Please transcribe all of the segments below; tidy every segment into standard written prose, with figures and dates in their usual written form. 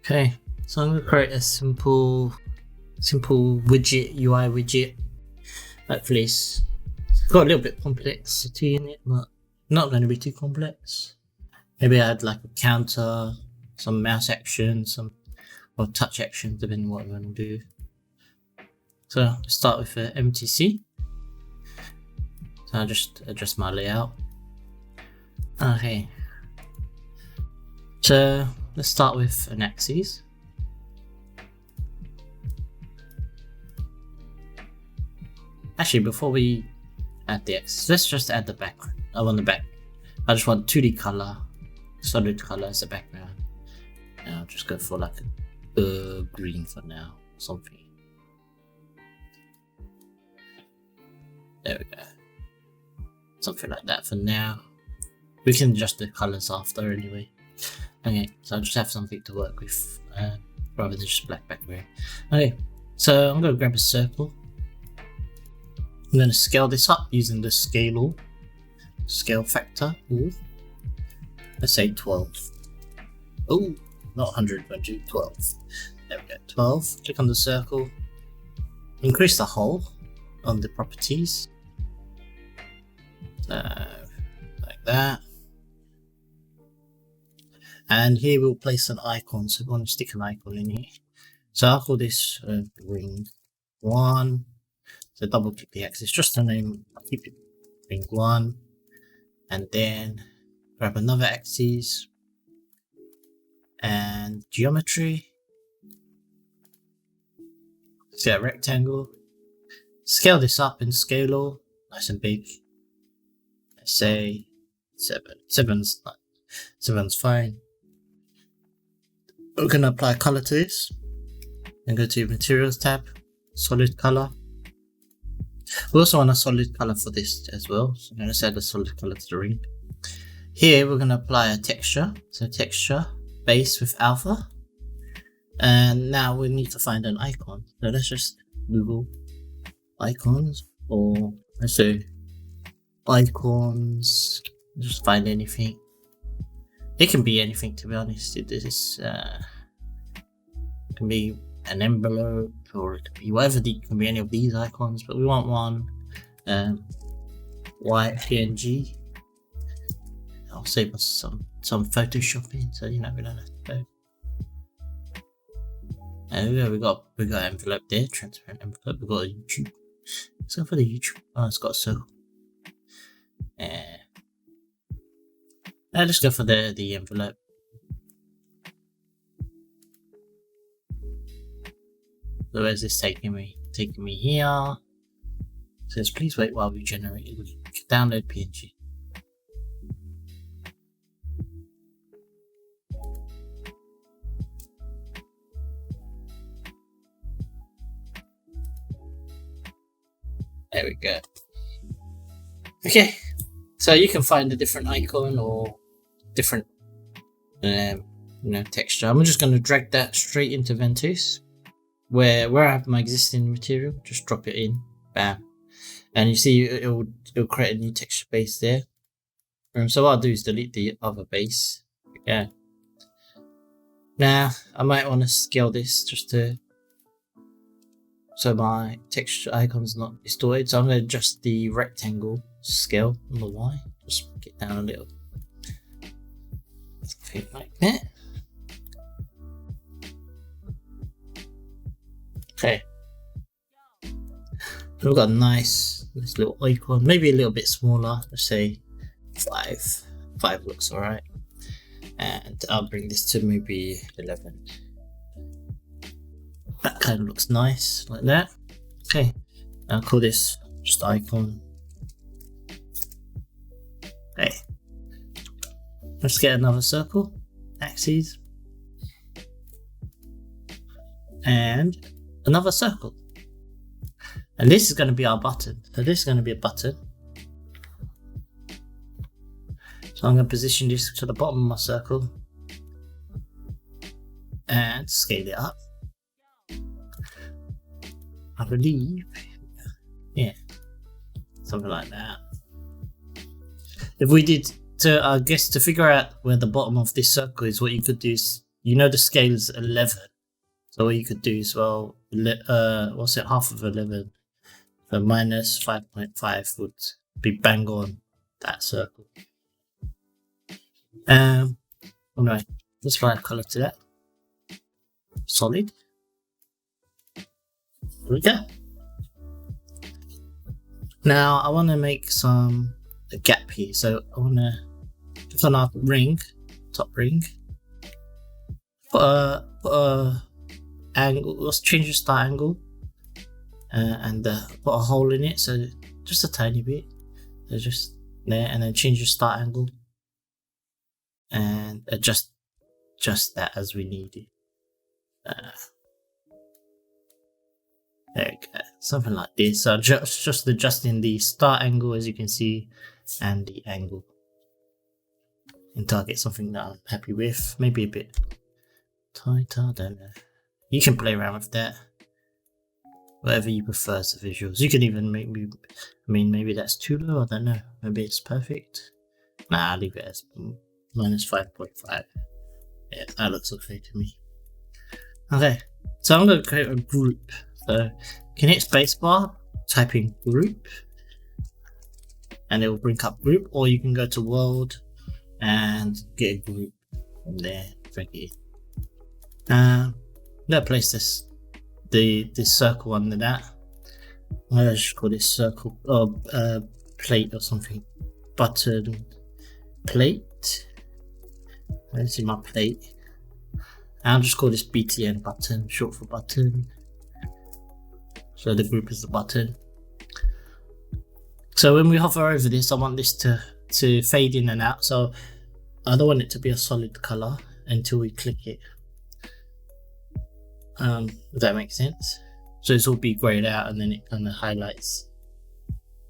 Okay, so I'm going to create a simple widget, UI widget. Hopefully it's got a little bit of complexity in it, but not going to be too complex. Maybe add like a counter, some mouse action, or touch action, depending on what I'm going to do. So let's start with MTC. So I'll just adjust my layout. Okay. So let's start with an axis. Actually, before we add the axis, let's just add the background. I want the back. I just want 2D color, solid color as a background. And I'll just go for like a green for now, something. There we go. Something like that for now. We can adjust the colors after anyway. Okay, so I'll just have something to work with rather than just black background. Okay, so I'm going to grab a circle. I'm going to scale this up using the scale factor. Ooh. Let's say 12. Oh, not 100, but 12. There we go, 12. Click on the circle. Increase the hole on the properties. Like that. And here we'll place an icon, so we want to stick an icon in here. So I'll call this ring 1. So double click the axis, just to name, keep it ring 1. And then grab another axis and geometry. Set a rectangle. Scale this up in scale all, nice and big. Let's say 7. 7's fine. We're going to apply color to this and go to materials tab, solid color. We also want a solid color for this as well, so I'm going to add a solid color to the ring. Here we're going to apply a texture, so texture base with alpha, and now we need to find an icon. So let's just Google icons, or let's say icons, just find anything. It can be anything, to be honest. It can be an envelope, or it could be whatever. It can be any of these icons, but we want one white PNG. I'll save us some photoshopping, so you know we don't have to go. And we got envelope there, transparent envelope. We got a YouTube. Let's go for the YouTube. Oh, it's got a circle. I'll just go for the envelope. So where's this taking me? Taking me here. It says please wait while we generate it. We can download PNG. There we go. Okay, so you can find a different icon or different texture. I'm just going to drag that straight into Ventuz, where I have my existing material. Just drop it in, bam, and you see it'll create a new texture base there. So what I'll do is delete the other base. Yeah. Now I might want to scale this just so my texture icon's not distorted. So I'm going to adjust the rectangle scale on the Y. Just get down a little. Something like that. Okay. So we've got a nice little icon. Maybe a little bit smaller. Let's say 5. 5 looks alright. And I'll bring this to maybe 11. That kind of looks nice, like that. Okay, I'll call this just icon. Okay, let's get another circle, axes, and another circle. And this is going to be our button. So this is going to be a button. So I'm going to position this to the bottom of my circle and scale it up. I believe, yeah, something like that. If we did I guess to figure out where the bottom of this circle is, what you could do is you know the scale is 11. So what you could do is, well, what's it, half of 11? So minus 5.5 would be bang on that circle. Anyway, let's apply a color to that. Solid. There we go. Now I want to make a gap here. So I want to just on our ring, top ring, put a angle. Let's change the start angle, and put a hole in it. So just a tiny bit. So just there, and then change the start angle, and adjust that as we need it. There we go, something like this. So just adjusting the start angle, as you can see, and the angle until I get something that I'm happy with. Maybe a bit tighter, I don't know. You can play around with that, whatever you prefer as the visuals. You can even maybe that's too low, I don't know. Maybe it's perfect. Nah, I'll leave it as minus 5.5. Yeah, that looks okay to me. Okay, so I'm going to create a group. So you can hit spacebar, type in group, and it will bring up group, or you can go to world and get a group from there. Right here. I'm going to place this circle under that. I'm going to just call this circle or plate or something. Button plate. Let's see my plate. I'll just call this BTN button, short for button. So the group is the button. So when we hover over this, I want this to fade in and out. So I don't want it to be a solid color until we click it. If that makes sense. So this will be grayed out, and then it kind of highlights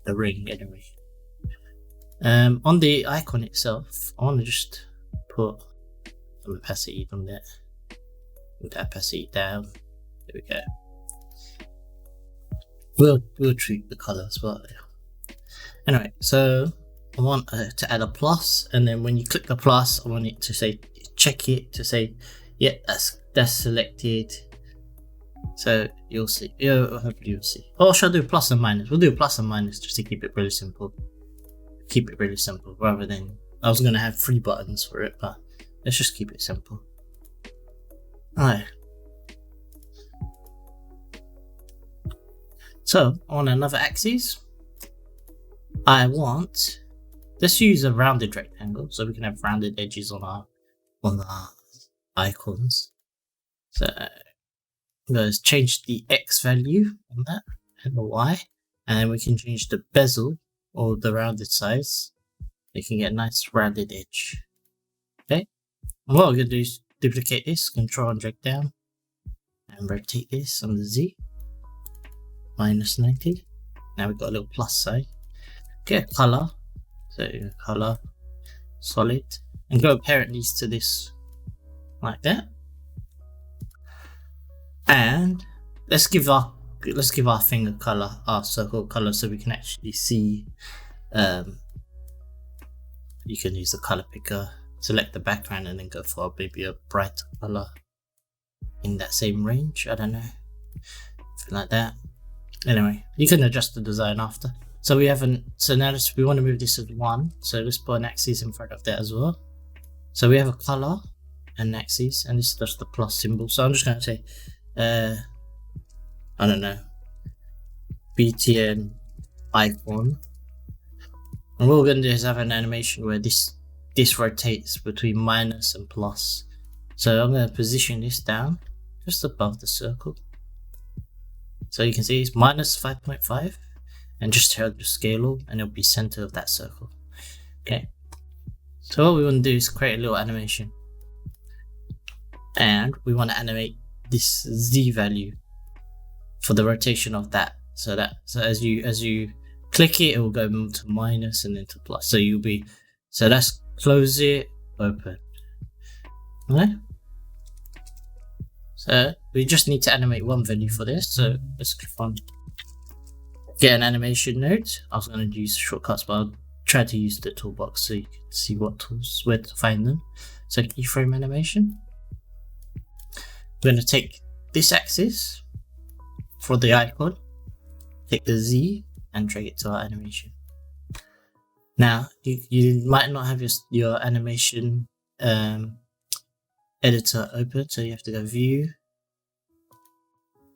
the ring anyway. On the icon itself, I want to just put some opacity on that. With the opacity down. There we go. We'll treat the color as well. Anyway, so I want to add a plus, and then when you click the plus, I want it to say, check it to say, yeah, that's selected. So you'll see. Hopefully you'll see. Or should I do plus and minus? We'll do plus and minus just to keep it really simple. Keep it really simple rather than I was gonna have 3 buttons for it, but let's just keep it simple. Alright. So on another axis, let's use a rounded rectangle so we can have rounded edges on our icons. So let's change the X value on that and the Y, and then we can change the bezel or the rounded size. You can get a nice rounded edge. Okay, and what we're going to do is duplicate this, control and drag down, and rotate this on the Z, minus 90. Now we've got a little plus sign. Get a color, so color, solid, and go parent these to this like that. And let's give our thing a color, our circle color, so we can actually see. You can use the color picker, select the background, and then go for maybe a bright color in that same range. I don't know, something like that. Anyway, you can adjust the design after. So we haven't. So now we want to move this as 1. So let's put an axis in front of that as well. So we have a color and axis, and this is just the plus symbol. So I'm just going to say, I don't know, BTN icon. And what we're going to do is have an animation where this rotates between minus and plus. So I'm going to position this down just above the circle. So you can see it's minus 5.5, and just hold the scale and it'll be center of that circle. Okay. So what we want to do is create a little animation, and we want to animate this Z value for the rotation of that. So as you click it, it will go to minus and then to plus. So let's close it, open. Alright. So we just need to animate one value for this. So let's click on get an animation node. I was going to use shortcuts, but I'll try to use the toolbox so you can see what tools, where to find them. So keyframe animation. we're going to take this axis for the icon, take the Z and drag it to our animation. Now you might not have your animation editor open, so you have to go View,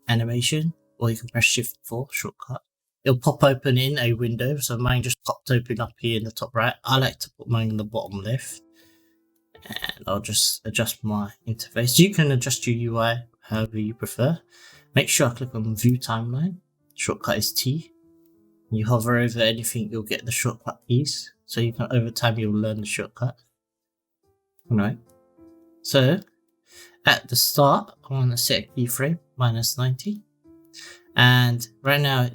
Animation, or you can press Shift 4 shortcut. It'll pop open in a window, so mine just popped open up here in the top right. I like to put mine in the bottom left, and I'll just adjust my interface. You can adjust your UI however you prefer. Make sure I click on View Timeline. Shortcut is T. You hover over anything, you'll get the shortcut keys. So you can, over time, you'll learn the shortcut. Alright. So at the start, I want to set a keyframe -90, and right now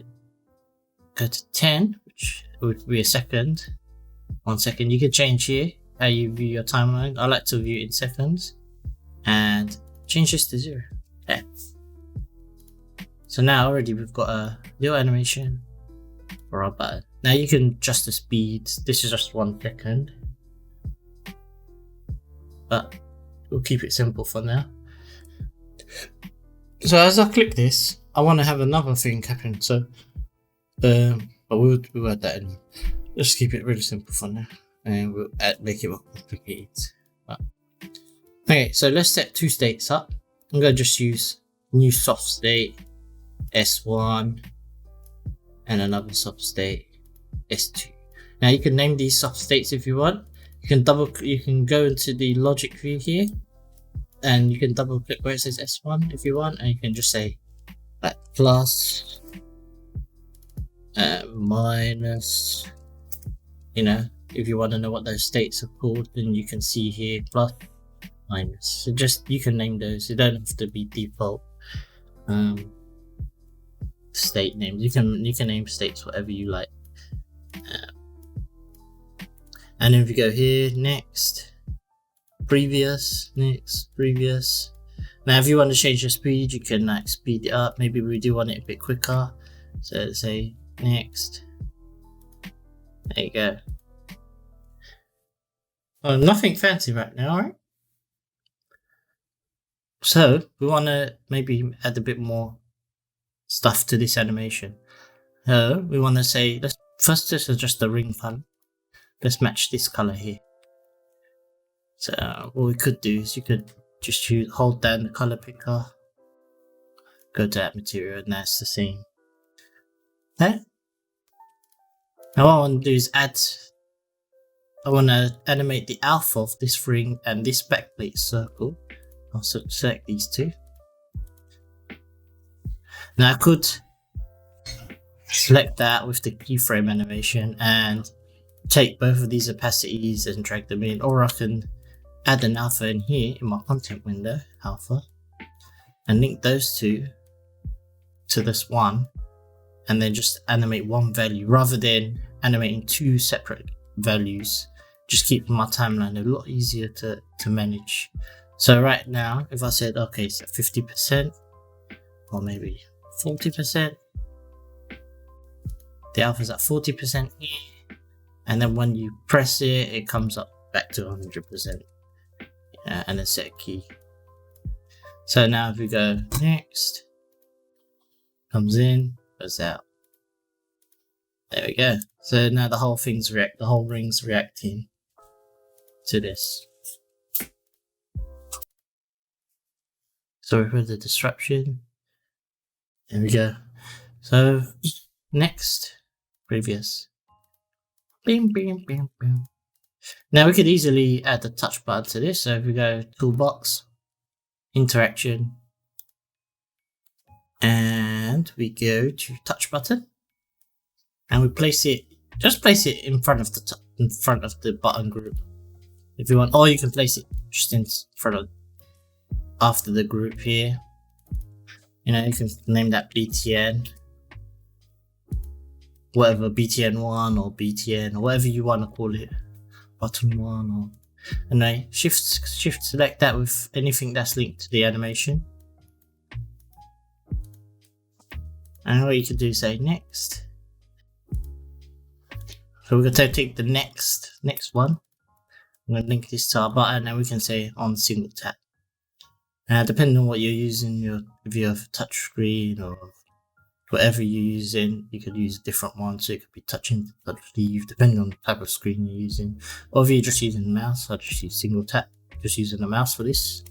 go to 10, which would be a second. 1 second. You can change here how you view your timeline. I like to view it in seconds, and change this to 0. Okay. So now already we've got a little animation for our button. Now you can adjust the speed. This is just 1 second, but we'll keep it simple for now. So as I click this, I want to have another thing happen. So, but we'll add that in. Just keep it really simple for now, and we'll make it more complicated. But, okay, so let's set 2 states up. I'm gonna just use new soft state S1 and another soft state S2. Now you can name these soft states if you want. You can go into the logic view here, and you can double click where it says S1 if you want, and you can just say like plus, minus. You know, if you want to know what those states are called, then you can see here plus, minus. So just, you can name those. They don't have to be default state names. You can name states whatever you like. And then if you go here, next, previous, next, previous. Now if you want to change the speed, you can like speed it up. Maybe we do want it a bit quicker, so let's say next. There you go. Well, nothing fancy right now, right? So we want to maybe add a bit more stuff to this animation. So we want to say, let's first just adjust the ring color. Let's match this color here. So what we could do is you could just hold down the color picker, go to that material, and that's the same. Okay. Now what I want to do is I want to animate the alpha of this ring and this backplate circle. I'll select these two. Now I could select that with the keyframe animation and take both of these opacities and drag them in, or I can add an alpha in here in my content window, alpha, and link those two to this one, and then just animate one value rather than animating 2 separate values. Just keep my timeline a lot easier to manage. So right now, if I said, okay, so 50% or maybe 40%, the alpha's at 40% here, and then when you press it, it comes up back to 100%, and then set a key. So now if we go next, comes in, goes out. There we go. So now the whole ring's reacting to this. Sorry for the disruption. There we go. So next, previous. Bing, bing, bing, bing. Now we could easily add a touch button to this. So if we go toolbox, interaction, and we go to touch button, and we place it in front of the button group if you want, or you can place it just in front of after the group here. You know, you can name that BTN, whatever, BTN1 or BTN or whatever you want to call it, button 1, or anyway, shift select that with anything that's linked to the animation. And what you can do is say next. So we're going to take the next one. I'm going to link this to our button, and we can say on single tap. Depending on what you're using, if you have a touch screen or whatever you're using, you could use a different one. So it could be touch leave, depending on the type of screen you're using. Or if you're just using the mouse, I'll just use single tap, just using the mouse for this.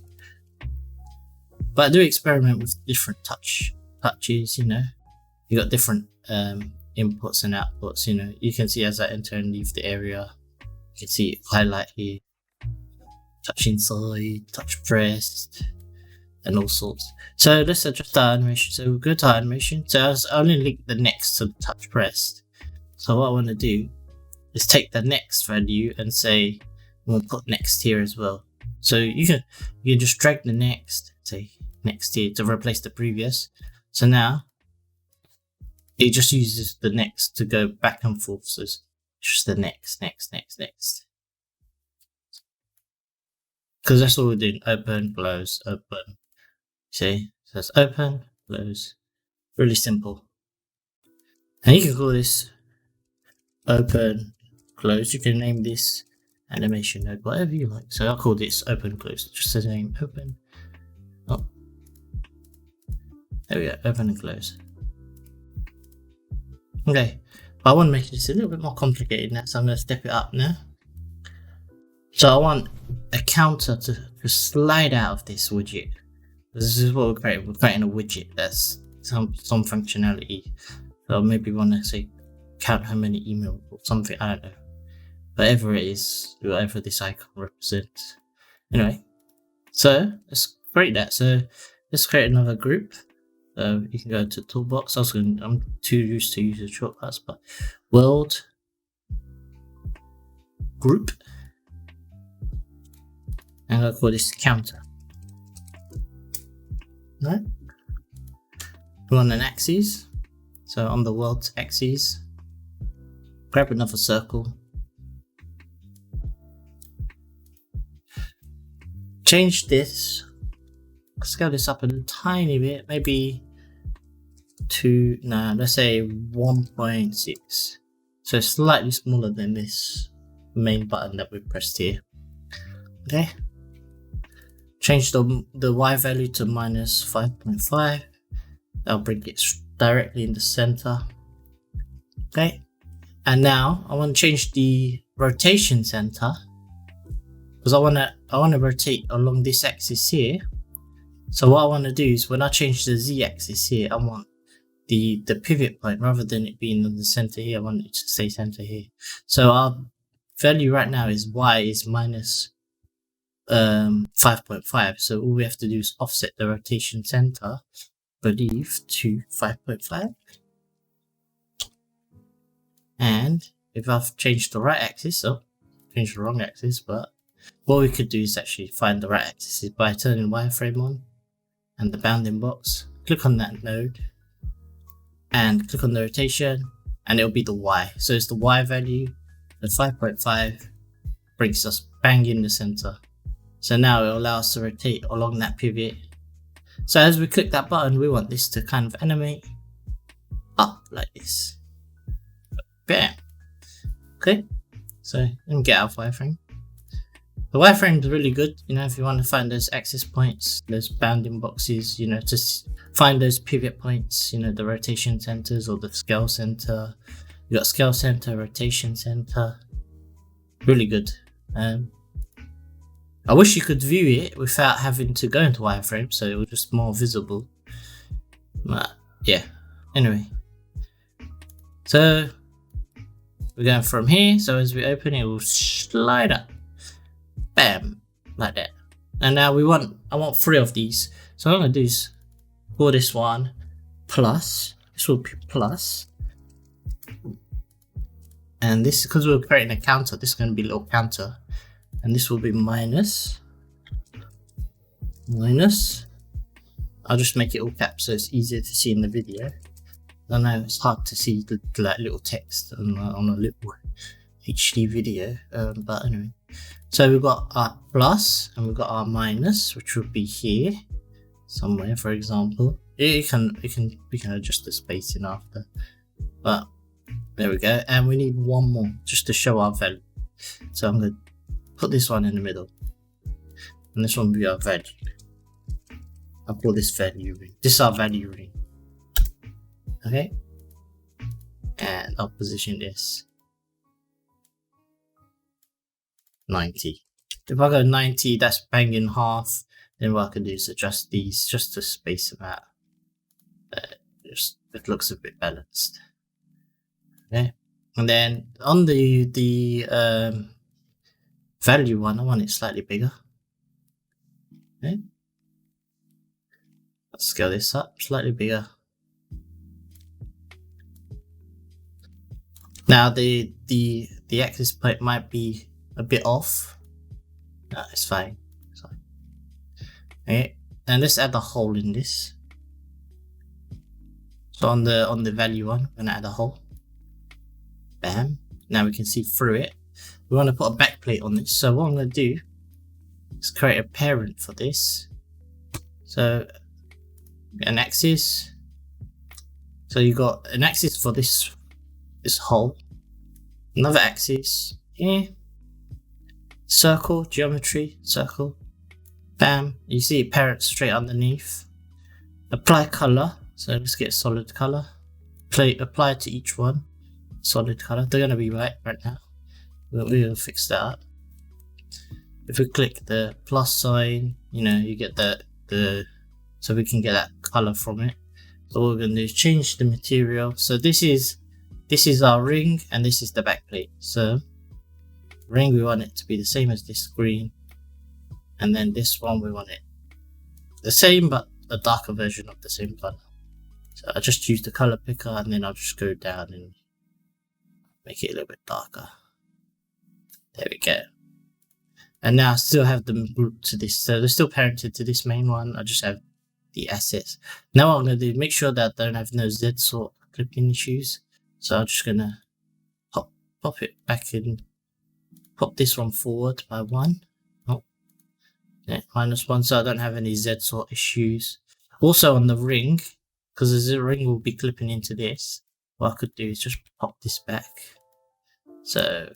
But I do experiment with different touches, you got different inputs and outputs, you can see as I enter and leave the area, you can see it highlight here, touch inside, touch pressed, and all sorts. So let's adjust our animation. So we'll go to our animation. So I only link the next to the touch pressed. So what I want to do is take the next value and say we'll put next here as well. So you can just drag the next, say next here to replace the previous. So now it just uses the next to go back and forth. So it's just the next. Because that's all we're doing. Open, close, open. See, so it's open, close. Really simple. And you can call this open, close. You can name this animation node, whatever you like. So I'll call this open, close. Just the name open. Oh, there we go. Open and close. Okay, but I want to make this a little bit more complicated now, so I'm going to step it up now. So I want a counter to slide out of this widget. This is what we're creating. We're creating a widget that's some functionality. So maybe want to say count how many emails or something. I don't know. Whatever it is, whatever this icon represents. Anyway, so let's create that. So let's create another group. So you can go to toolbox. I'm too used to using shortcuts, but world group. I'm gonna call this counter. Right? We're on an axis. So on the world axis, grab another circle. Change this. Scale this up a tiny bit, maybe to, let's say 1.6. So slightly smaller than this main button that we pressed here. Okay. Change the Y value to minus 5.5. That'll bring it directly in the center. Okay. And now I want to change the rotation center because I want to rotate along this axis here. So what I want to do is when I change the Z axis here, I want the pivot point, rather than it being in the center here, I want it to stay center here. So our value right now is Y is minus 5.5. So all we have to do is offset the rotation center, I believe, to 5.5. And if I've changed the right axis, so changed the wrong axis, but what we could do is actually find the right axis by turning wireframe on and the bounding box. Click on that node and click on the rotation, and it'll be the Y. So it's the Y value. The 5.5 brings us bang in the center. So now it'll allow us to rotate along that pivot. So as we click that button, we want this to kind of animate up like this. Bam. Okay. So let me get out of wireframe. The wireframe is really good, if you want to find those axis points, those bounding boxes, to find those pivot points, the rotation centers or the scale center. You got scale center, rotation center. Really good. I wish you could view it without having to go into wireframe, so it was just more visible. But yeah, anyway. So we're going from here, so as we open it, will slide up. Bam, like that. And now I want 3 of these. So what I'm gonna do is call this one plus. This will be plus. And this, because we're creating a counter, this is gonna be a little counter. And this will be minus. I'll just make it all caps so it's easier to see in the video. I know it's hard to see the little text on a little HD video, but anyway. So we've got our plus and we've got our minus, which would be here somewhere, for example. We can adjust the spacing after, but there we go. And we need one more just to show our value. So I'm going to put this one in the middle, and this one will be our value. I'll call this value ring. This is our value ring. Okay. And I'll position this 90. If I go 90, that's bang in half. Then what I can do is adjust these just to space them out. It looks a bit balanced. Okay. And then on the value one, I want it slightly bigger. Okay. Let's scale this up slightly bigger. Now the axis point might be a bit off. No, it's fine. It's fine. Okay, and let's add a hole in this. So on the value one, I'm gonna add a hole. Bam. Now we can see through it. We want to put a backplate on this. So what I'm gonna do is create a parent for this. So an axis. So you got an axis for this hole. Another axis here. Circle, geometry, circle. Bam. You see it parent straight underneath. Apply color. So let's get solid color. Apply to each one. Solid color. They're gonna be right now. We'll fix that up. If we click the plus sign, you get the so we can get that color from it. So what we're gonna do is change the material. So this is our ring and this is the backplate. So ring, we want it to be the same as this green, and then this one we want it the same but a darker version of the same color. So I just use the color picker and then I'll just go down and make it a little bit darker. There we go. And now I still have them grouped to this, so they're still parented to this main one. I just have the assets. Now what I'm going to do, make sure that I don't have no Z sort clipping issues. So I'm just going to pop it back in, pop this one forward by 1. Oh, yeah, -1, so I don't have any Z sort issues. Also on the ring, because the ring will be clipping into this, what I could do is just pop this back. So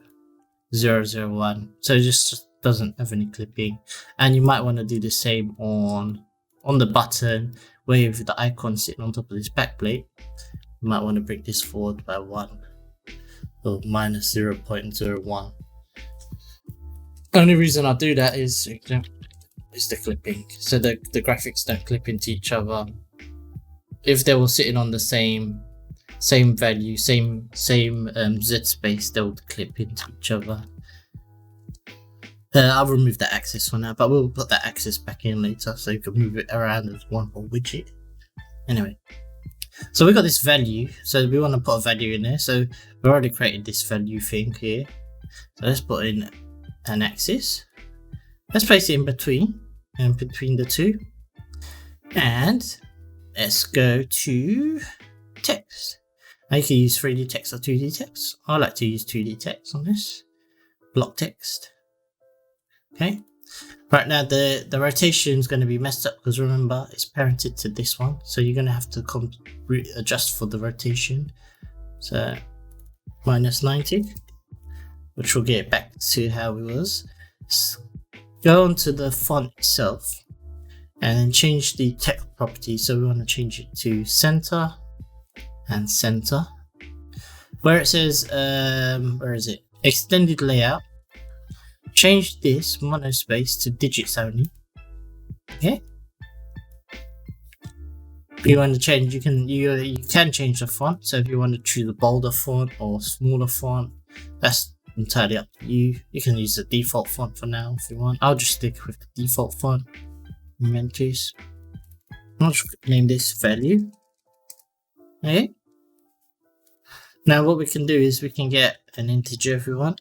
001, so it just doesn't have any clipping. And you might want to do the same on the button where with the icon sitting on top of this backplate. You might want to bring this forward by 1 or -0.01. Only reason I do that is the clipping, so the graphics don't clip into each other. If they were sitting on the same value, same Z space, they would clip into each other. I'll remove that axis for now, but we'll put that axis back in later so you can move it around as one whole widget. Anyway, so we got this value, so we want to put a value in there. So we already created this value thing here. So let's put in an axis. Let's place it in between the two, and let's go to text. Now you can use 3D text or 2D text. I like to use 2D text on this. Block text. Okay. Right now the rotation is going to be messed up because remember it's parented to this one, so you're going to have to adjust for the rotation. So -90, which will get back to how it was. Go onto the font itself and then change the text property. So we want to change it to center and center. Where it says where is it, extended layout, change this monospace to digits only. Okay. If you want to change, you can change the font. So if you want to choose a bolder font or smaller font, that's entirely up to you. You can use the default font for now if you want. I'll just stick with the default font, Ventuz. I'll just name this value. Okay. Now what we can do is we can get an integer if we want.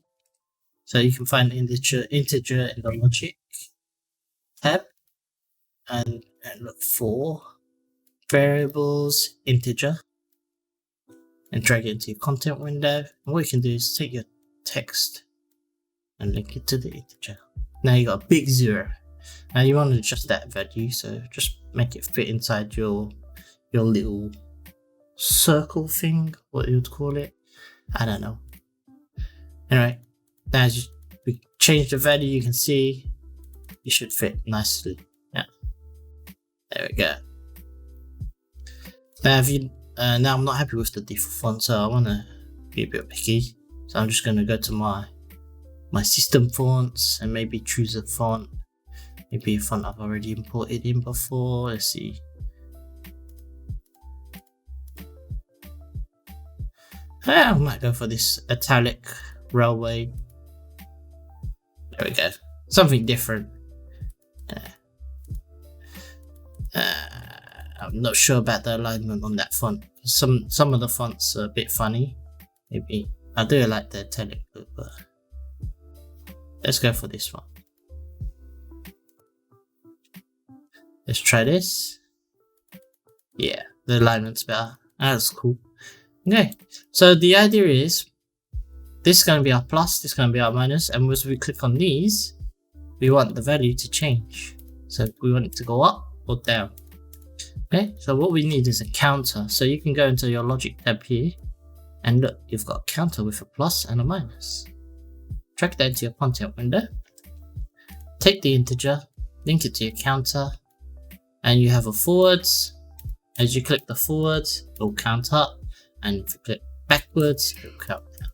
So you can find integer in the logic tab and look for variables integer and drag it into your content window. And what you can do is take your text and link it to the integer. Now you got a big 0. Now you want to adjust that value, so just make it fit inside your little circle thing, what you would call it, I don't know. Anyway, now as we change the value, you can see it should fit nicely. Yeah. There we go. Now, now I'm not happy with the default font, so I want to be a bit picky. So I'm just going to go to my system fonts and maybe choose a font. Maybe a font I've already imported in before. Let's see. I might go for this Italic Railway. There we go. Something different. I'm not sure about the alignment on that font. Some of the fonts are a bit funny. Maybe I do like the Italic look, but let's go for this one. Let's try this. Yeah, the alignment's better. That's cool. Okay, so the idea is this is going to be our plus, this is going to be our minus, and as we click on these, we want the value to change. So we want it to go up or down. Okay, so what we need is a counter. So you can go into your logic tab here, and look, you've got a counter with a plus and a minus. Drag that into your content window. Take the integer, link it to your counter, and you have a forwards. As you click the forwards, it will count up, and if you click backwards, it will count down.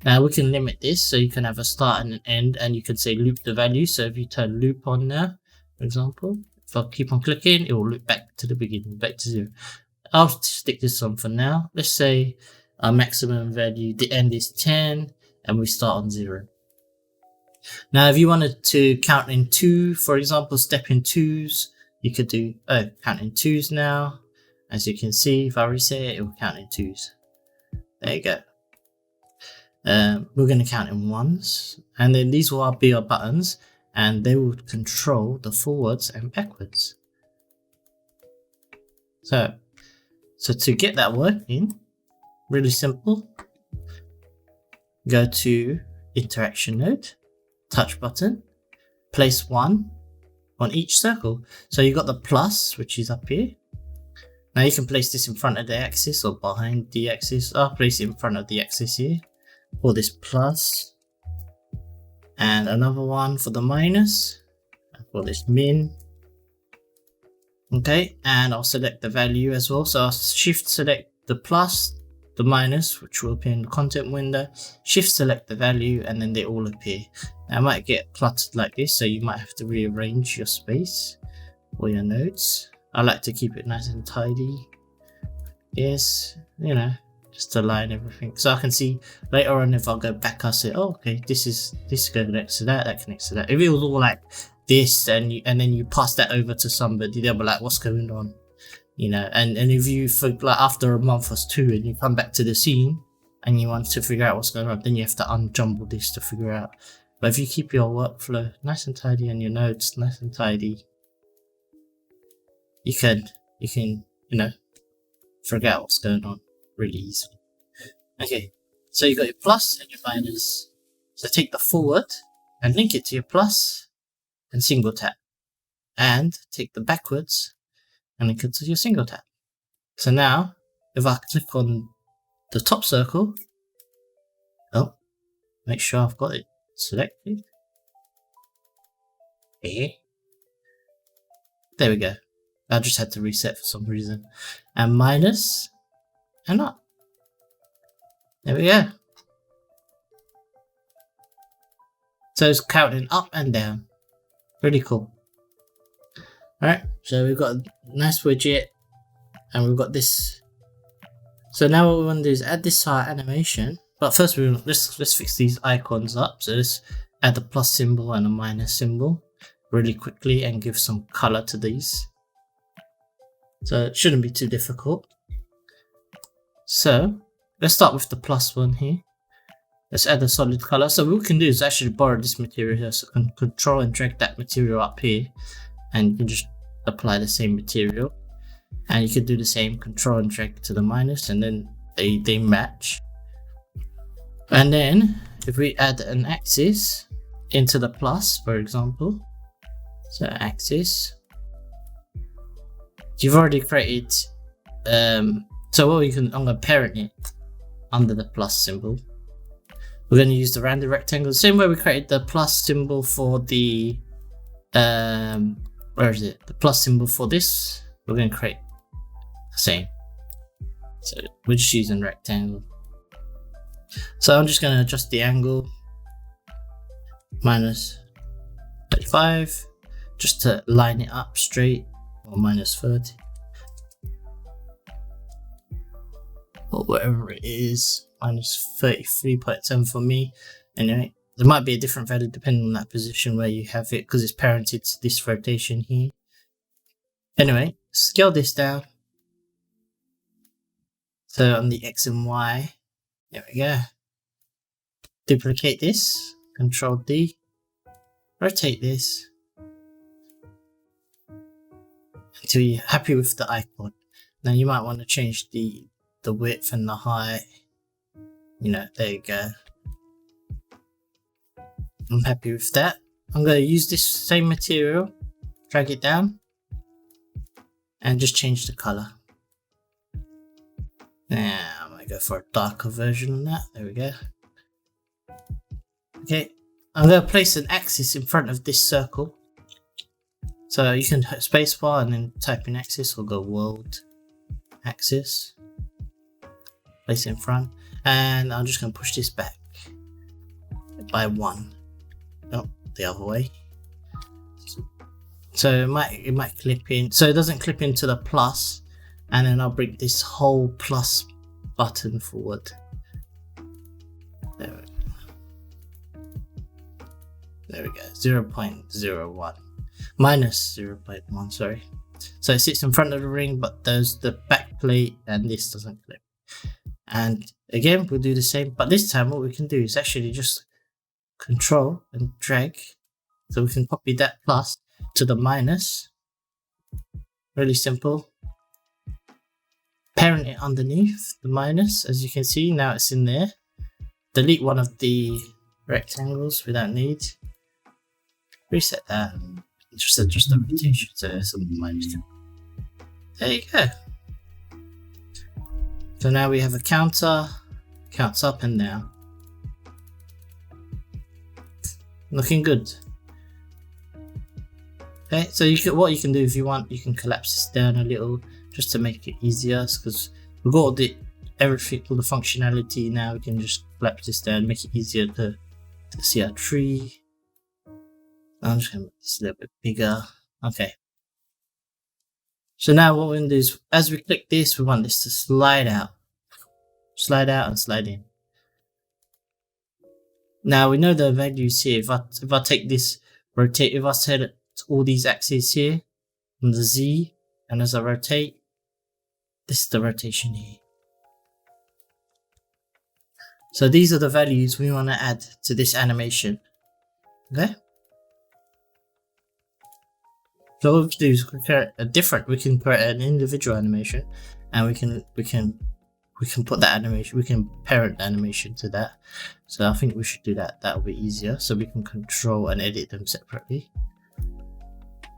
Now we can limit this, so you can have a start and an end, and you can say loop the value. So if you turn loop on now, for example, if I keep on clicking, it will loop back to the beginning, back to 0. I'll stick this on for now. Let's say our maximum value, the end is 10, and we start on 0. Now if you wanted to count in 2, for example, step in 2s, you could do count in 2s now. As you can see, if I reset it, it will count in 2s. There you go. We're going to count in 1s, and then these will be our buttons, and they will control the forwards and backwards. So to get that working, really simple. Go to interaction node, touch button, place 1 on each circle. So you got the plus, which is up here. Now you can place this in front of the axis or behind the axis. I'll place it in front of the axis here. Call this plus. And another one for the minus. I'll call this min. Okay, and I'll select the value as well. So I'll shift select the plus, the minus, which will appear in the content window. Shift select the value, and then they all appear. Now, it might get cluttered like this, so you might have to rearrange your space or your nodes. I like to keep it nice and tidy. Yes, you know, just align everything. So I can see later on if I go back, I'll say, oh, okay, this connects to that, that connects to that. If it was all like this and then you pass that over to somebody, they'll be like, what's going on? You know, and if you, like after a month or 2 and you come back to the scene and you want to figure out what's going on, then you have to unjumble this to figure out. But if you keep your workflow nice and tidy and your nodes nice and tidy, you can, you know, figure out what's going on really easily. Okay, so you got your plus and your minus. So take the forward and link it to your plus and single tap. And take the backwards and link it to your single tap. So now, if I click on the top circle, oh, make sure I've got it selected. Okay. There we go. I just had to reset for some reason. And minus and up. There we go. So it's counting up and down. Pretty cool. Alright, so we've got a nice widget and we've got this. So now what we want to do is add this to our animation. But first let's fix these icons up. So let's add a plus symbol and a minus symbol really quickly and give some color to these. So it shouldn't be too difficult. So let's start with the plus one here. Let's add a solid color. So what we can do is actually borrow this material here. So I can control and drag that material up here, and you can just apply the same material. And you can do the same, control and drag to the minus, and then they match. And then if we add an axis into the plus, for example, so axis, you've already created, so what we can, I'm going to parent it under the plus symbol. We're going to use the rounded rectangle, the same way we created the plus symbol for the where is it? The plus symbol for this, we're going to create the same. So we're just using rectangle. So I'm just going to adjust the angle minus 35 just to line it up straight, or minus 30 or whatever it is, minus 33.7 for me. Anyway, there might be a different value depending on that position where you have it, because it's parented to this rotation here. Anyway, scale this down. So on the X and Y, there we go. Duplicate this, Control D, rotate this until you're happy with the icon. Now you might want to change the width and the height. You know, there you go. I'm happy with that. I'm going to use this same material, drag it down, and just change the color. Now I'm going to go for a darker version of that. There we go. Okay, I'm going to place an axis in front of this circle. So you can hit spacebar and then type in axis, or go world axis. Place it in front, and I'm just going to push this back by 1. Oh, the other way. So it might clip in, so it doesn't clip into the plus, and then I'll bring this whole plus button forward. There we go. 0.01 minus 0.1, sorry. So it sits in front of the ring, but there's the back plate and this doesn't clip. And again, we'll do the same, but this time what we can do is actually just control and drag, so we can copy that plus to the minus. Really simple. Parent it underneath the minus, as you can see, now it's in there. Delete one of the rectangles we don't need. Reset that. Just adjust the rotation so it's on the minus. There you go. So now we have a counter, counts up and down. Looking good. Okay, so what you can do if you want, you can collapse this down a little just to make it easier, because we've got all the functionality now. We can just collapse this down, make it easier to see our tree. I'm just going to make this a little bit bigger. Okay. So now what we're going to do is, as we click this, we want this to slide out. Slide out and slide in. Now we know the values here. If I take this, rotate, if I set all these axes here, on the Z, and as I rotate, this is the rotation here. So these are the values we want to add to this animation. Okay? So what we do is we can create an individual animation, and we can put that animation, we can parent the animation to that. So I think we should do that. That'll be easier, so we can control and edit them separately.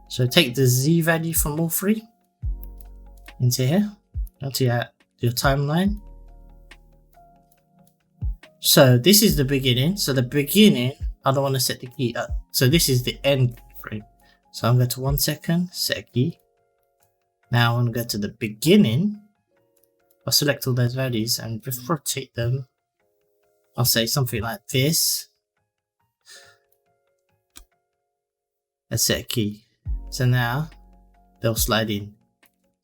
So take the Z value from all three into here, onto your timeline. So this is the beginning. So the beginning, I don't want to set the key up. So this is the end frame. So I'm going to 1 second, set a key. Now I'm going to go to the beginning. I'll select all those values and just rotate them. I'll say something like this. And set a key. So now they'll slide in.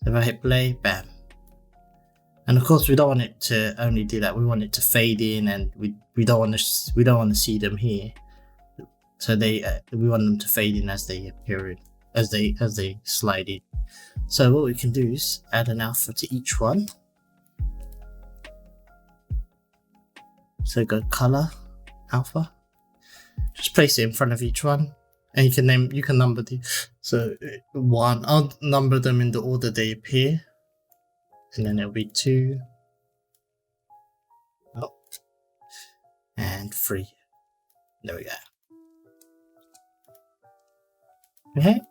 If I hit play, bam. And of course we don't want it to only do that. We want it to fade in, and we don't want to see them here. So we want them to fade in as they appear, as they slide in. So what we can do is add an alpha to each one. So go color, alpha. Just place it in front of each one, and you can number the. So 1, I'll number them in the order they appear, and then it'll be 2, and 3. There we go. Okay.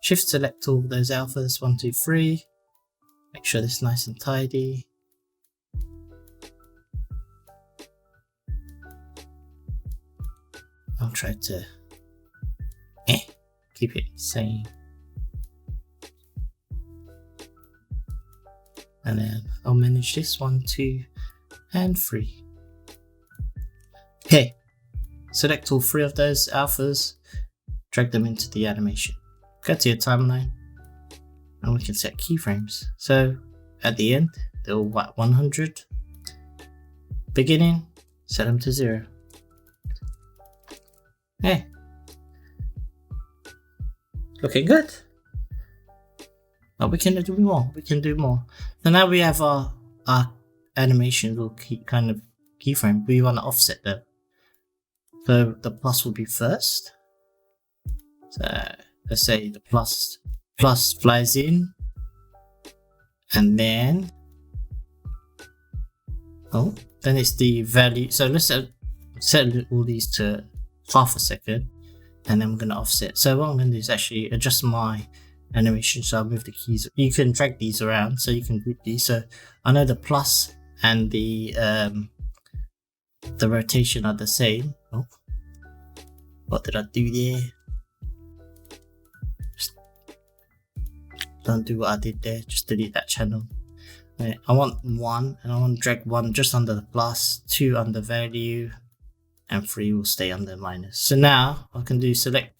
Shift select all those alphas, 1, 2, 3. Make sure this is nice and tidy. I'll try to keep it same. And then I'll manage this 1, 2, and 3. Okay, select all 3 of those alphas, drag them into the animation. Go to your timeline, and we can set keyframes. So at the end, they'll 100. Beginning, set them to 0. Hey, looking good. But we can do more. We can do more. So now we have our animation will kind of keyframe. We want to offset them. So the plus will be first. So let's say the plus flies in, and then then it's the value. So let's set all these to half a second, and then we're going to offset. So what I'm going to do is actually adjust my animation. So I'll move the keys. You can drag these around, so you can group these. So I know the plus and the rotation are the same. Oh, what did I do there? Just don't do what I did there. Just delete that channel. Right, I want 1, and I want to drag 1 just under the plus, 2 under value, and 3 will stay under minus. So now I can select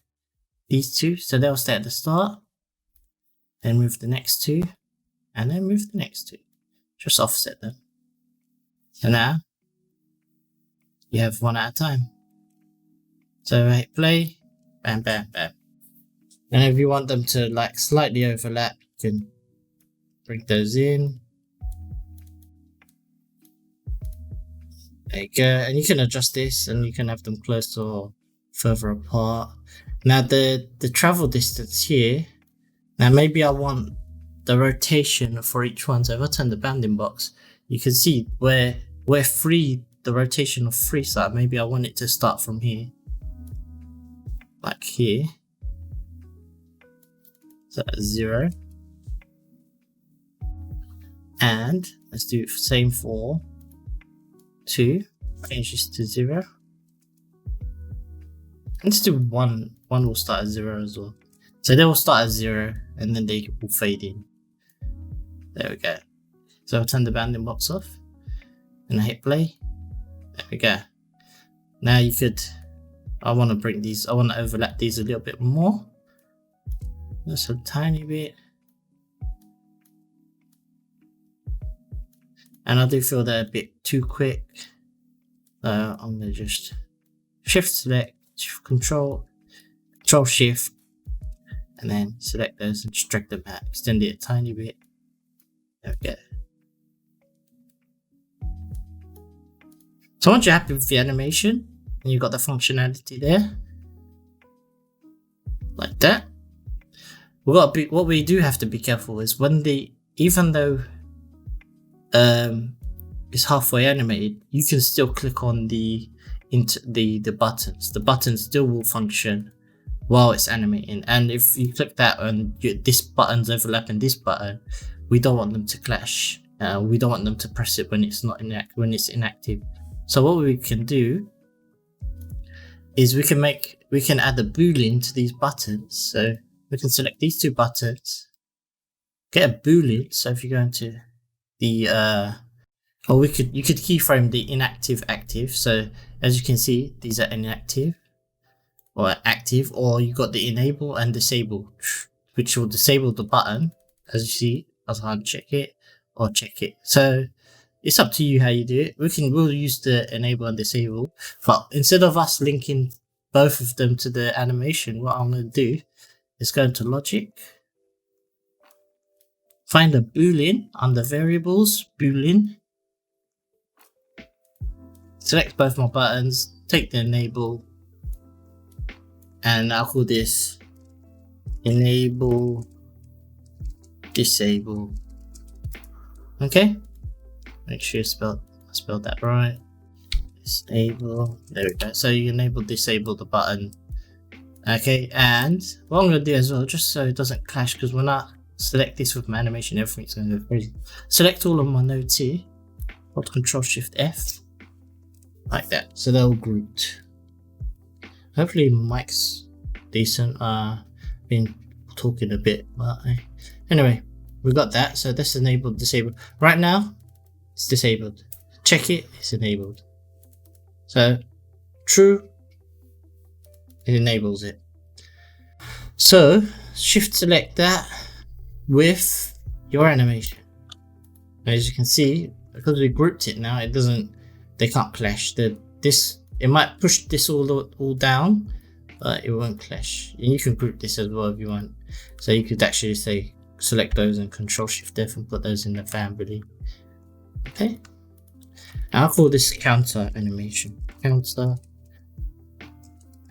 these 2, so they'll stay at the start, then move the next 2, and then move the next 2. Just offset them. So now you have 1 at a time. So I hit play, bam, bam, bam. And if you want them to like slightly overlap, you can bring those in. There you go, and you can adjust this, and you can have them closer or further apart. Now the travel distance here. Now maybe I want the rotation for each one. So if I turn the bounding box, you can see where 3, the rotation of 3 start. Maybe I want it to start from here, like here. So that's 0. And let's do the same for 2. Change this to 0. Let's do 1. 1 will start at 0 as well. So they will start at 0, and then they will fade in. There we go. So I'll turn the bounding box off, and I hit play. There we go. Now you could, I want to bring these, I want to overlap these a little bit more. Just a tiny bit. And I do feel they're a bit too quick. So I'm going to just shift select, control shift, and then select those and just drag them out, extend it a tiny bit. There we go. So once you're happy with the animation and you've got the functionality there, like that, what we do have to be careful is when even though it's halfway animated, you can still click on the buttons. The buttons still will function while it's animating, and if you click that and this button's overlapping this button, we don't want them to clash. We don't want them to press it when it's inactive. So what we can do is we can add a boolean to these buttons. So we can select these 2 buttons, get a boolean. So if you go into the or you could keyframe the inactive active. So as you can see, these are inactive or active, or you got the enable and disable, which will disable the button. As you see, I can uncheck it or check it. So it's up to you how you do it. We'll use the enable and disable, but instead of us linking both of them to the animation, what I'm going to do is go into logic, find a boolean under variables, boolean, select both my buttons, take the enable, and I'll call this enable disable. Okay, make sure I spelled that right. Disable, there we go. So you enable disable the button. Okay, and what I'm going to do as well, just so it doesn't clash, because when I select this with my animation, everything's going to go crazy. Select all of my nodes here, hold Control Shift F, like that, so they're all grouped. Hopefully mic's decent. been talking a bit, but anyway, we got that. So that's enabled, disabled. Right now, it's disabled. Check it, it's enabled. So true, it enables it. So shift select that with your animation. As you can see, because we grouped it now, they can't clash. It might push this all down, but it won't clash. And you can group this as well if you want. So you could actually say select those and Control Shift F and put those in the family. Okay. And I'll call this counter animation. Counter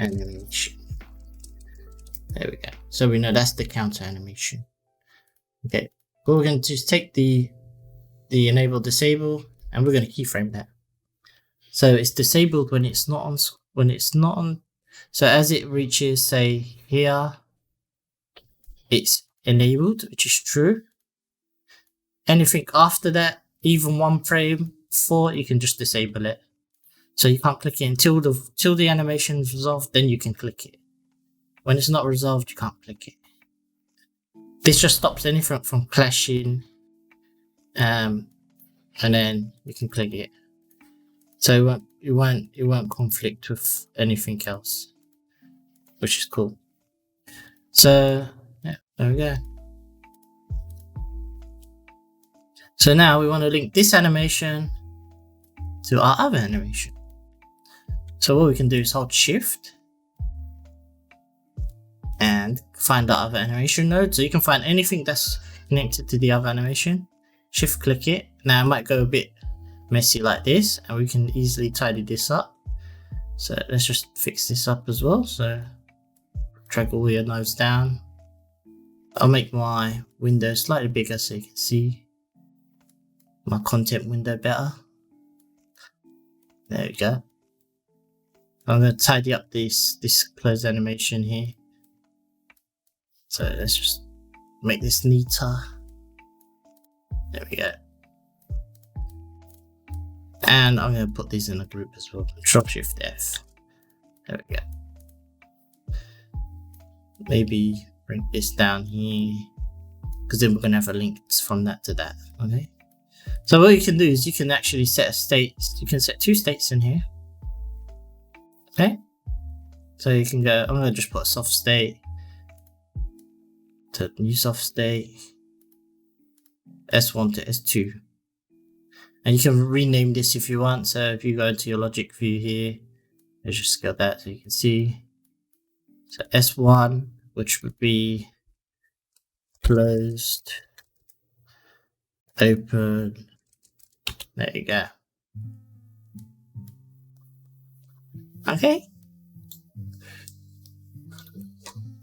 animation. There we go. So we know that's the counter animation. Okay. What we're going to do is take the enable disable, and we're going to keyframe that. So it's disabled when it's not on. So as it reaches, say here, it's enabled, which is true. Anything after that, even one frame before, you can just disable it. So you can't click it until the animation is resolved, then you can click it. When it's not resolved, you can't click it. This just stops anything from clashing, and then you can click it. So it won't conflict with anything else, which is cool. So yeah, there we go. So now we want to link this animation to our other animation. So what we can do is hold Shift and find the other animation node. So you can find anything that's connected to the other animation. Shift click it. Now it might go a bit messy like this, and we can easily tidy this up. So let's just fix this up as well. So drag all your nodes down. I'll make my window slightly bigger so you can see my content window better. There we go. I'm going to tidy up this close animation here. So let's just make this neater. There we go. And I'm going to put these in a group as well. Control Shift F. There we go. Maybe bring this down here, because then we're going to have a link from that to that. Okay. So what you can do is you can actually set a state. You can set 2 states in here. Okay. So you can go, I'm going to just put a soft state to new soft state, S1 to S2. And you can rename this if you want. So if you go into your logic view here, let's just scale that so you can see. So S1, which would be closed, open. There you go. Okay.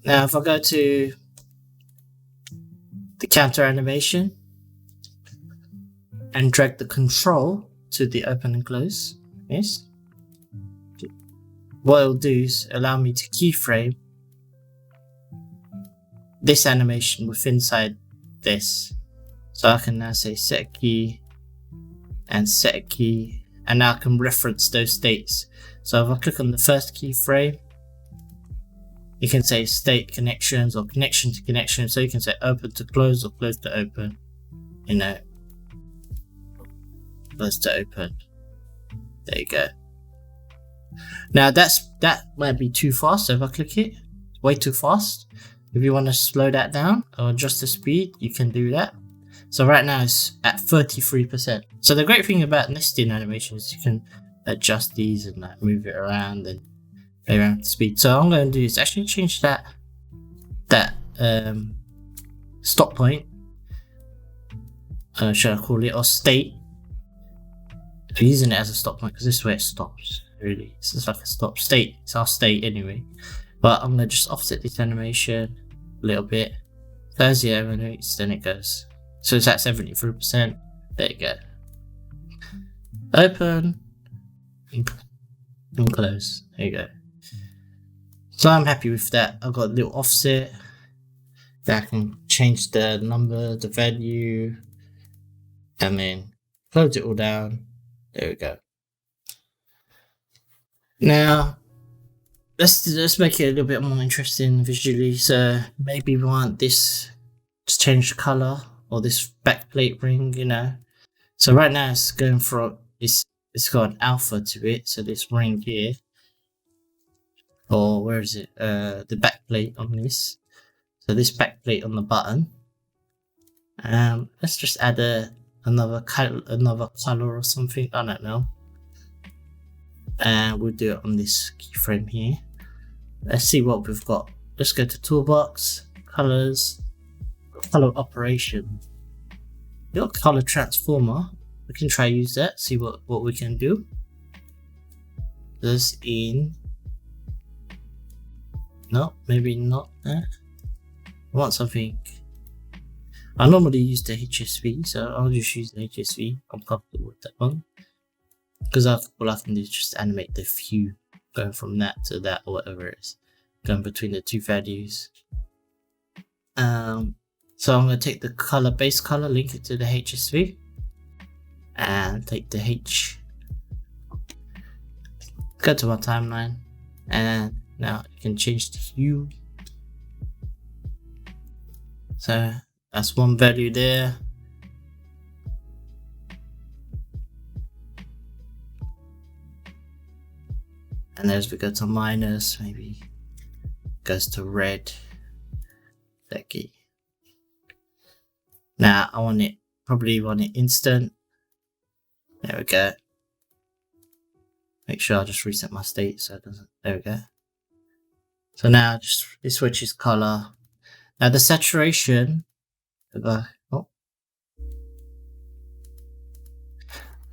Now if I go to the counter animation and drag the control to the open and close, yes, what it'll do is allow me to keyframe this animation with inside this. So I can now say set a key and set a key, and now I can reference those states. So if I click on the first keyframe, you can say state connections or connection to connection. So you can say open to close or close to open, you know, close to open. There you go. Now that might be too fast. So if I click it, it's way too fast. If you want to slow that down or adjust the speed, you can do that. So right now it's at 33%. So the great thing about nesting animation is you can adjust these and like move it around and play around with the speed. So all I'm going to do is actually change that stop point. Should I call it, or state? I'm using it as a stop point because this is where it stops. Really, it's just like a stop state. It's our state anyway. But I'm going to just offset this animation a little bit. Close the animates, then it goes. So it's at 73%. There you go. Open and close. There you go. So I'm happy with that. I've got a little offset that I can change the number, the value, and then close it all down. There we go. Now let's make it a little bit more interesting visually. So maybe we want this to change the color, or this backplate ring, you know. So right now it's going for it's got an alpha to it. So this ring here, or where is it? The backplate on this. So this backplate on the button. Let's just add another color or something. I don't know. And we'll do it on this keyframe here. Let's see what we've got. Let's go to toolbox, colors, color operation. We got color transformer. We can try use that. See what we can do. This in. No, maybe not that. I want something. I normally use the HSV, so I'll just use the HSV. I'm comfortable with that one. Because all I can do is just animate the hue going from that to that, or whatever it is, going between the two values. So I'm going to take the color, base color, link it to the HSV, and take the H, go to my timeline, and now you can change the hue. So that's one value there. And as we go to minus, maybe goes to red. Okay. Now I want it, probably want it instant. There we go. Make sure I just reset my state so it doesn't. There we go. So now just it switches color. Now the saturation. I've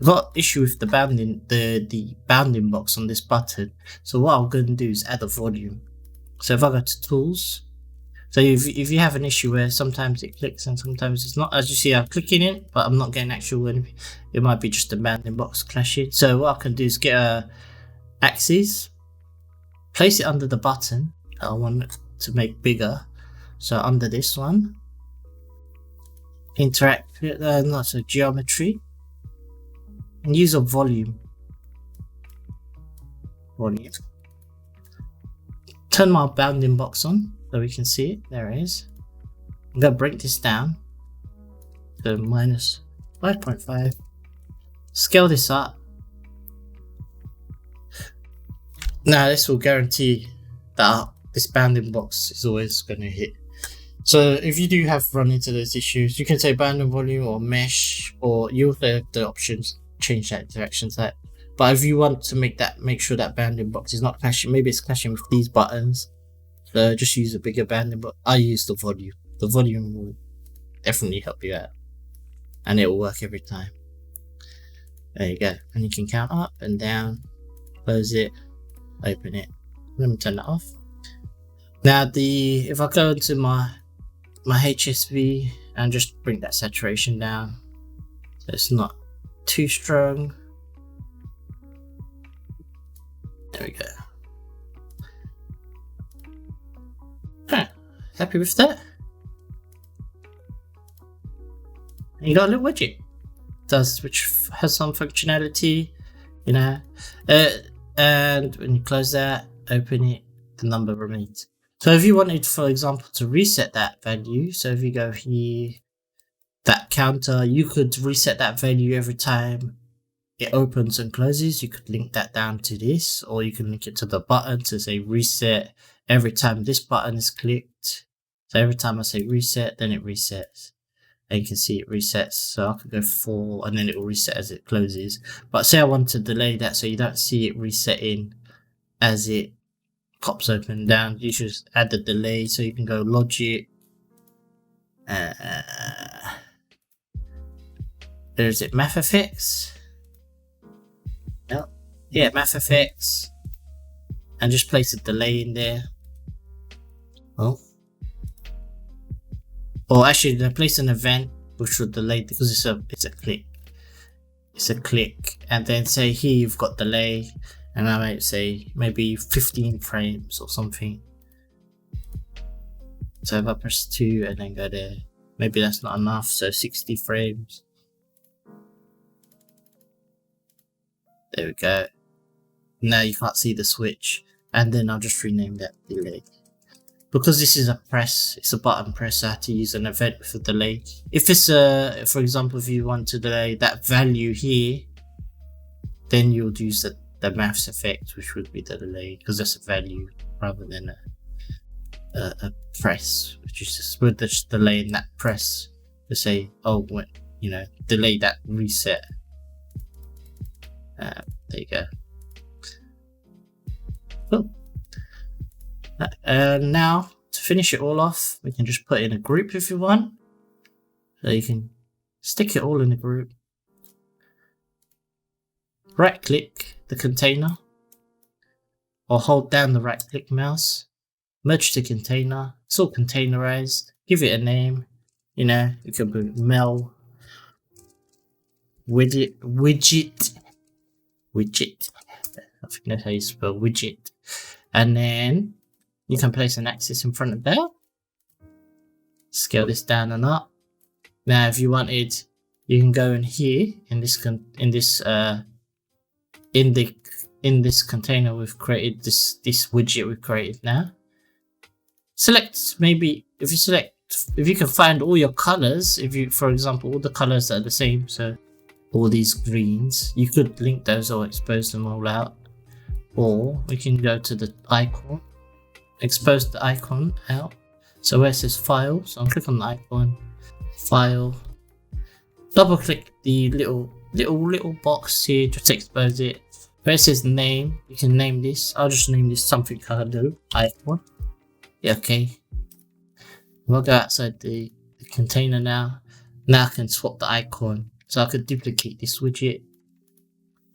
got issue with the bounding, the bounding box on this button. So what I'm going to do is add a volume. So if I go to tools, so if you have an issue where sometimes it clicks and sometimes it's not, as you see I'm clicking it, but I'm not getting actual anything. It might be just the bounding box clashing. So what I can do is get a axis, place it under the button that I want it to make bigger. So under this one, interact, not so geometry, and use a volume. Turn my bounding box on so we can see it. There it is. I'm gonna break this down to minus 5.5. Scale this up. Now this will guarantee that this bounding box is always going to hit. So if you do have run into those issues, you can say bounding volume or mesh, or you also have the options change that interaction type. But if you want to make sure that bounding box is not clashing, maybe it's clashing with these buttons, so just use a bigger bounding box. I use the volume. The volume will definitely help you out, and it will work every time. There you go, and you can count up and down, close it, open it. Let me turn that off. Now if I go into my HSV and just bring that saturation down so it's not too strong. There we go. Happy with that? And you got a little widget which has some functionality, you know, and when you close that, open it, the number remains. So if you wanted, for example, to reset that value, so if you go here, that counter, you could reset that value every time it opens and closes. You could link that down to this, or you can link it to the button to say reset every time this button is clicked. So every time I say reset, then it resets. And you can see it resets. So I could go 4 and then it will reset as it closes. But say I want to delay that so you don't see it resetting as it pops open and down, you should add the delay. So you can go logic. There's it, math effects. Yep. Yeah, math effects. And just place a delay in there. Oh. Or actually, place an event which will delay because it's a click. It's a click, and then say here you've got delay, and I might say maybe 15 frames or something. So if I press 2 and then go there, maybe that's not enough. So 60 frames. There we go. Now you can't see the switch and then I'll just rename that delay. Because this is a press, it's a button press, I have to use an event with a delay. If it's for example, if you want to delay that value here, then you'll use the maths effect, which would be the delay, because that's a value rather than a press, which is just with the delay in that press to say, oh, you know, delay that reset. There you go. Cool. Now to finish it all off, we can just put in a group if you want. So you can stick it all in a group. Right click the container, or hold down the right click mouse, merge the container. It's all containerized. Give it a name. You know, it could be Mel widget. I think that's how you spell widget. And then you can place an axis in front of that. Scale this down and up. Now, if you wanted, you can go in here in this container we've created, this widget we've created now. Select, maybe if you can find all your colors, for example, all the colors that are the same, so all these greens, you could link those or expose them all out. Or we can go to the icon, expose the icon out. So where it says file, so I'll click on the icon, file, double click the little box here, just expose it. Where it says name, you can name this. I'll just name this something color icon. Yeah, okay. We'll go outside the container now. Now I can swap the icon. So I could duplicate this widget,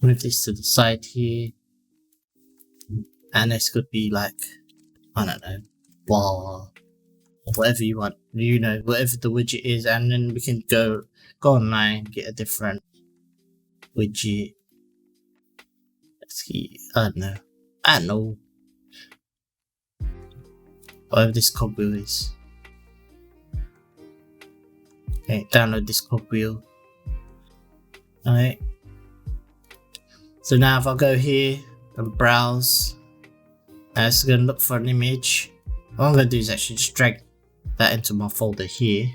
move this to the side here. And this could be like, I don't know, bar, or whatever you want, you know, whatever the widget is. And then we can go online, get a different widget. Let's see, I don't know. Whatever this cogwheel is. Okay, download this cogwheel. Alright. So now if I go here and browse, it's going to look for an image. What I'm going to do is actually just drag that into my folder here.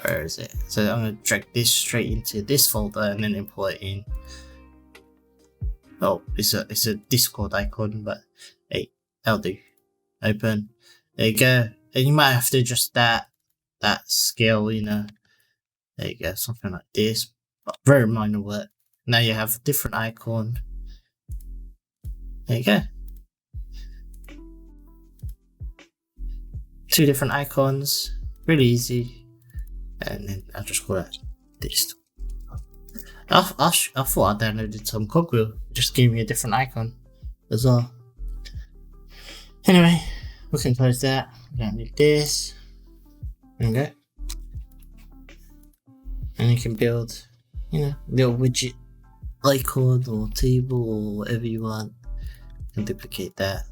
Where is it? So I'm going to drag this straight into this folder and then import it in. Oh, it's a Discord icon, but hey, that'll do. Open. There you go. And you might have to adjust that scale, you know. There you go, something like this. But very minor work. Now you have a different icon. There you go. Two different icons, really easy. And then I'll just call that this. I thought I downloaded some cogwheel, just gave me a different icon as well. Anyway, we can close that. We don't need this. Okay. And you can build, you know, little widget icon or table or whatever you want. And duplicate that.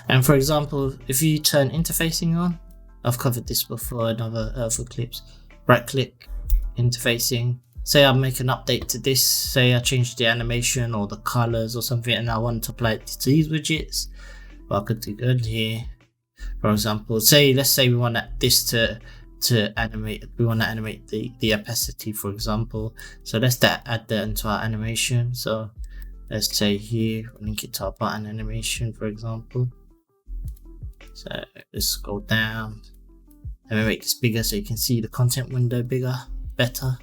And for example, if you turn interfacing on, I've covered this before in other clips. Right click interfacing. Say I make an update to this. Say I change the animation or the colors or something, and I want to apply it to these widgets. Well, I could do good here. For example, let's say we want this to animate. We want to animate the opacity, for example. So let's add that into our animation. So let's say here, link it to our button animation, for example. So let's scroll down and we make this bigger so you can see the content window better.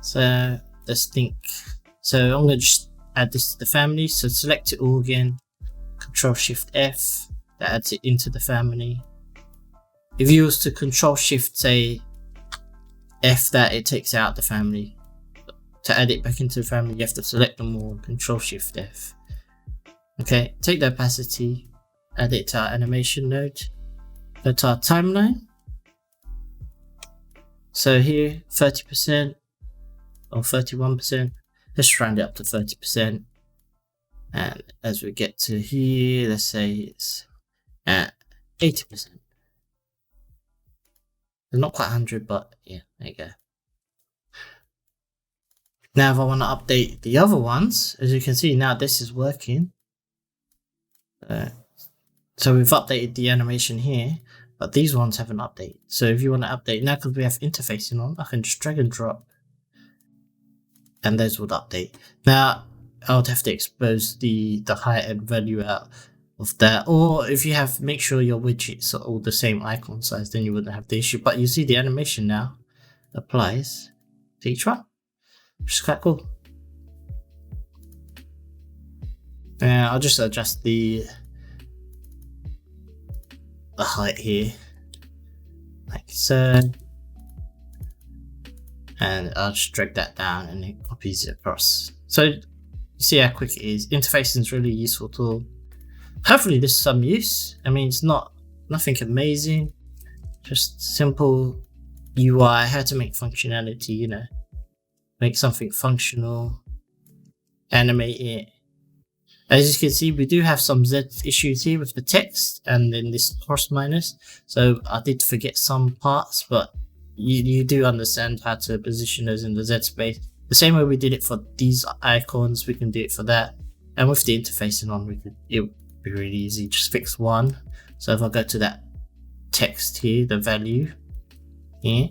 So let's think. So I'm going to just add this to the family. So select it all again, Control Shift F, that adds it into the family. If you was to Control Shift say F that, it takes out the family. To add it back into the family, you have to select them all, Control Shift F. Okay, take the opacity, add it to our animation node, go to our timeline. So here, 30% or 31%, let's round it up to 30%. And as we get to here, let's say it's at 80%. It's not quite 100, but yeah, there you go. Now if I want to update the other ones, as you can see now this is working. So we've updated the animation here, but these ones haven't updated. So if you want to update now, because we have interfacing on, I can just drag and drop and those would update. Now I would have to expose the height and value out of that, or if you have, make sure your widgets are all the same icon size, then you wouldn't have the issue. But you see the animation now applies to each one, which is quite cool. I'll just adjust the height here like so, and I'll just drag that down and it copies it across. So you see how quick it is. Interfacing is really useful tool. Hopefully there's some use. I mean, it's nothing amazing, just simple UI, how to make functionality, you know, make something functional, animate it. As you can see, we do have some Z issues here with the text and then this cross minus. So I did forget some parts, but you do understand how to position those in the Z space. The same way we did it for these icons, we can do it for that. And with the interfacing on, it would be really easy. Just fix one. So if I go to that text here, the value here,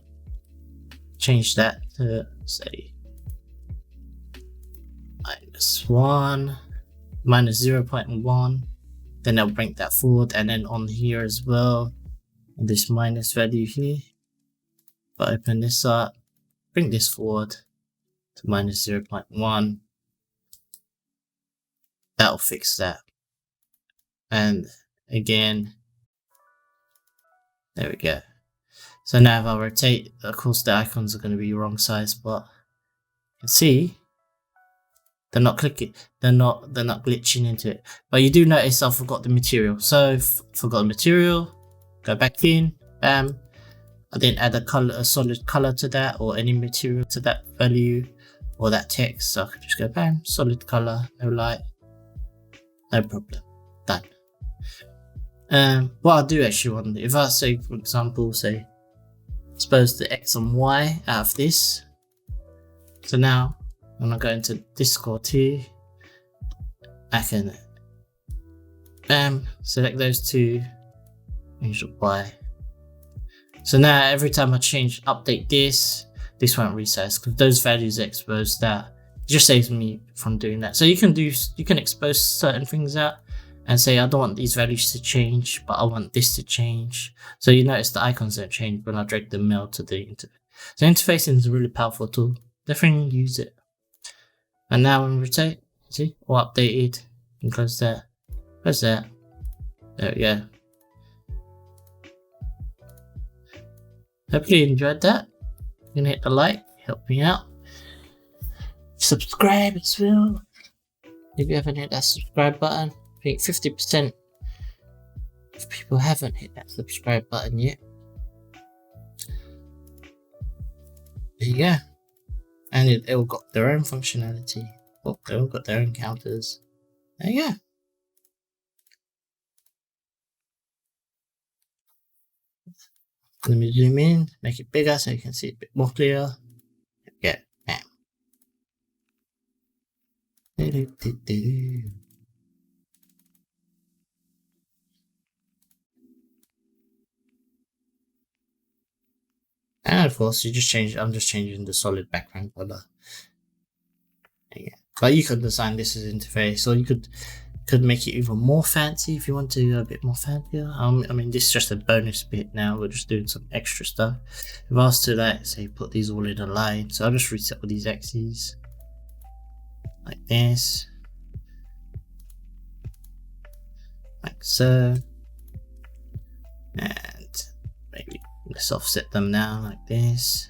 change that to say -1. minus 0.1, then I'll bring that forward, and then on here as well, this minus value here, if I open this up, bring this forward to minus 0.1, that'll fix that. And again, there we go. So now if I rotate, of course the icons are going to be wrong size, but you can see they're not clicking, they're not glitching into it. But you do notice I forgot the material. So forgot the material, go back in, bam. I didn't add a solid color to that, or any material to that value or that text. So I can just go bam, solid color, no light, no problem, done. What I'll do actually want to do, if I say, for example, suppose the X and Y out of this. So now when I go into Discord here, I can bam, select those two, change the Y. So now every time I update this won't resize because those values are exposed out. It just saves me from doing that. So you can expose certain things out and say I don't want these values to change, but I want this to change. So you notice the icons don't change when I drag the mail to the interface. So interfacing is a really powerful tool. Definitely use it. And now when we rotate, see, all updated. You can close that. Close that. There we go. Hopefully you enjoyed that. You can hit the like, help me out. Subscribe as well. If you haven't hit that subscribe button, I think 50% of people haven't hit that subscribe button yet. There you go. And it all got their own functionality. Oh, they all got their own counters. There you go. Let me zoom in, make it bigger so you can see it a bit more clear. Yeah, bam. And of course, I'm just changing the solid background color. Yeah, but you could design this as interface, or you could make it even more fancy if you want to go a bit more fancier. I mean, this is just a bonus bit now. We're just doing some extra stuff. If I was to say put these all in a line, so I'll just reset all these axes like this, like so, and maybe let's offset them now like this.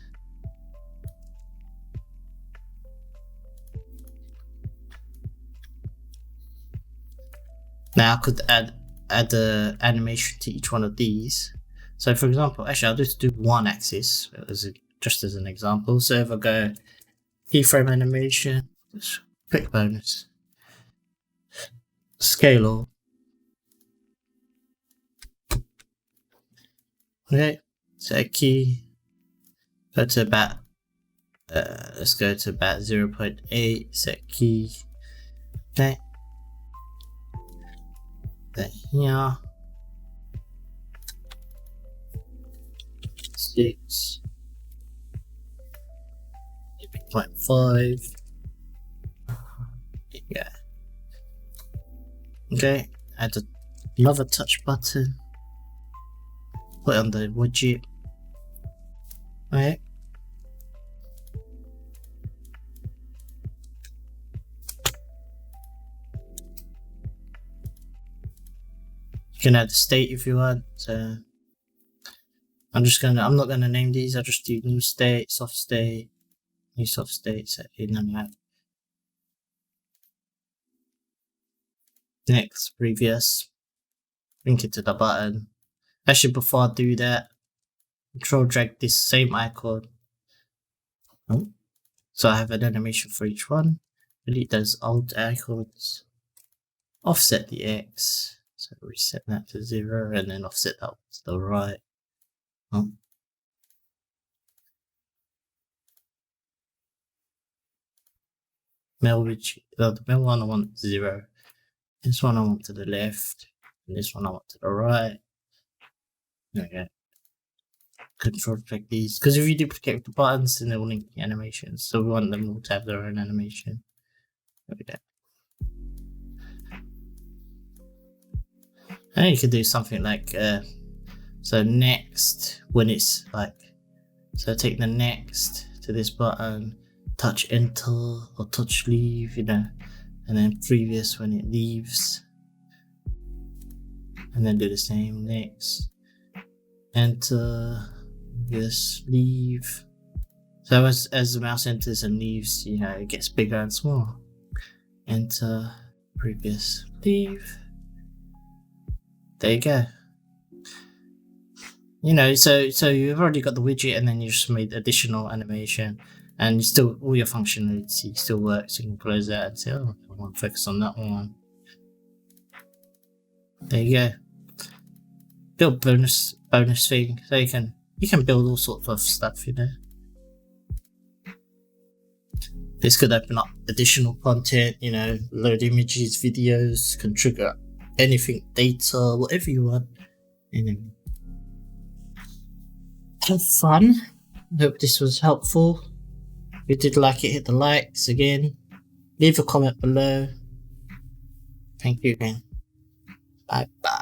Now I could add the animation to each one of these. So for example, actually I'll just do one axis just as an example. So if I go keyframe animation, just quick bonus, scale all. Okay, set a key, go to about let's go to about 0.8, set key. Okay. Then here. 6. 0.5. Yeah. Okay, add another touch button. Put it on the widget. Right. You can add the state if you want. So I'm not gonna name these. I'll just do new state, soft state, new soft state, set in and out. Next, previous. Link it to the button. Actually, before I do that, control drag this same icon. So I have an animation for each one. Delete those old icons. Offset the X. So reset that to 0 and then offset that to the right. The middle one I want 0. This one I want to the left. And this one I want to the right. Okay. Control drag these. Because if you duplicate the buttons, then they will link the animations. So we want them all to have their own animation. There we go. And you could do something like, so next, when it's like, so take the next to this button, touch enter or touch leave, you know, and then previous when it leaves, and then do the same, next, enter, this, leave. So as the mouse enters and leaves, you know, it gets bigger and smaller. Enter, previous, leave. There you go. You know, so you've already got the widget, and then you just made additional animation, and you still all your functionality still works. You can close that and say, oh, I want to focus on that one. There you go. Build bonus thing, so you can build all sorts of stuff, you know. This could open up additional content, you know, load images, videos, can trigger anything, data, whatever you want. Anyway. Have fun. Hope this was helpful. If you did like it, hit the likes again. Leave a comment below. Thank you again. Bye bye.